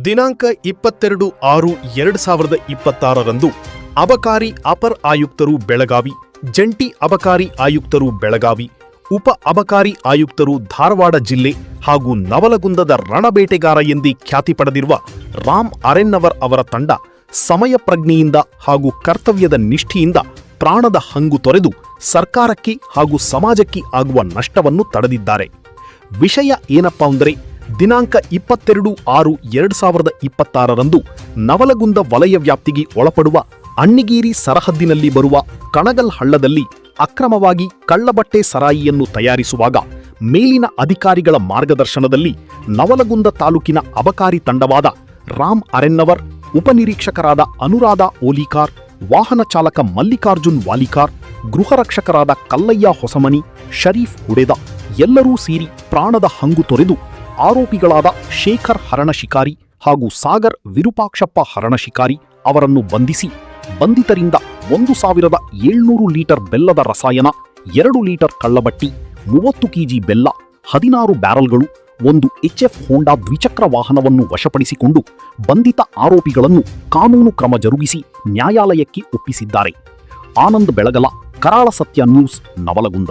ದಿನಾಂಕ 22/6/2026 ಅಬಕಾರಿ ಅಪರ್ ಆಯುಕ್ತರು ಬೆಳಗಾವಿ, ಜಂಟಿ ಅಬಕಾರಿ ಆಯುಕ್ತರು ಬೆಳಗಾವಿ, ಉಪ ಅಬಕಾರಿ ಆಯುಕ್ತರು ಧಾರವಾಡ ಜಿಲ್ಲೆ ಹಾಗೂ ನವಲಗುಂದದ ರಣಬೇಟೆಗಾರ ಎಂದೇ ಖ್ಯಾತಿ ಪಡೆದಿರುವ ರಾಮ್ ಅರೆನ್ನವರ್ ಅವರ ತಂಡ ಸಮಯ ಪ್ರಜ್ಞೆಯಿಂದ ಹಾಗೂ ಕರ್ತವ್ಯದ ನಿಷ್ಠೆಯಿಂದ ಪ್ರಾಣದ ಹಂಗು ತೊರೆದು ಸರ್ಕಾರಕ್ಕೆ ಹಾಗೂ ಸಮಾಜಕ್ಕೆ ಆಗುವ ನಷ್ಟವನ್ನು ತಡೆದಿದ್ದಾರೆ. ವಿಷಯ ಏನಪ್ಪಾ ಅಂದರೆ, ದಿನಾಂಕ 22/6/2026 ನವಲಗುಂದ ವಲಯ ವ್ಯಾಪ್ತಿಗೆ ಒಳಪಡುವ ಅಣ್ಣಿಗೇರಿ ಸರಹದ್ದಿನಲ್ಲಿ ಬರುವ ಕಣಗಲ್ ಹಳ್ಳದಲ್ಲಿ ಅಕ್ರಮವಾಗಿ ಕಳ್ಳಬಟ್ಟೆ ಸರಾಯಿಯನ್ನು ತಯಾರಿಸುವಾಗ ಮೇಲಿನ ಅಧಿಕಾರಿಗಳ ಮಾರ್ಗದರ್ಶನದಲ್ಲಿ ನವಲಗುಂದ ತಾಲೂಕಿನ ಅಬಕಾರಿ ತಂಡವಾದ ರಾಮ್ ಅರೆನ್ನವರ್, ಉಪನಿರೀಕ್ಷಕರಾದ ಅನುರಾಧ ಓಲಿಕಾರ್, ವಾಹನ ಚಾಲಕ ಮಲ್ಲಿಕಾರ್ಜುನ್ ವಾಲಿಕಾರ್, ಗೃಹರಕ್ಷಕರಾದ ಕಲ್ಲಯ್ಯ ಹೊಸಮನಿ, ಶರೀಫ್ ಹುಡೆದ ಎಲ್ಲರೂ ಸೇರಿ ಪ್ರಾಣದ ಹಂಗು ತೊರೆದು ಆರೋಪಿಗಳಾದ ಶೇಖರ್ ಹರಣಶಿಕಾರಿ ಹಾಗೂ ಸಾಗರ್ ವಿರೂಪಾಕ್ಷಪ್ಪ ಹರಣಶಿಕಾರಿ ಅವರನ್ನು ಬಂಧಿಸಿ ಬಂಧಿತರಿಂದ 1,700 ಲೀಟರ್ ಬೆಲ್ಲದ ರಸಾಯನ, 2 ಲೀಟರ್ ಕಳ್ಳಬಟ್ಟಿ, 30 ಕೆಜಿ ಬೆಲ್ಲ, 16 ಬ್ಯಾರಲ್ಗಳು, ಒಂದು HF ಹೋಂಡಾ ದ್ವಿಚಕ್ರ ವಾಹನವನ್ನು ವಶಪಡಿಸಿಕೊಂಡು ಬಂಧಿತ ಆರೋಪಿಗಳನ್ನು ಕಾನೂನು ಕ್ರಮ ಜರುಗಿಸಿ ನ್ಯಾಯಾಲಯಕ್ಕೆ ಒಪ್ಪಿಸಿದ್ದಾರೆ. ಆನಂದ್ ಬೆಳಗಲ, ಕರಾಳ ಸತ್ಯ ನ್ಯೂಸ್, ನವಲಗುಂದ.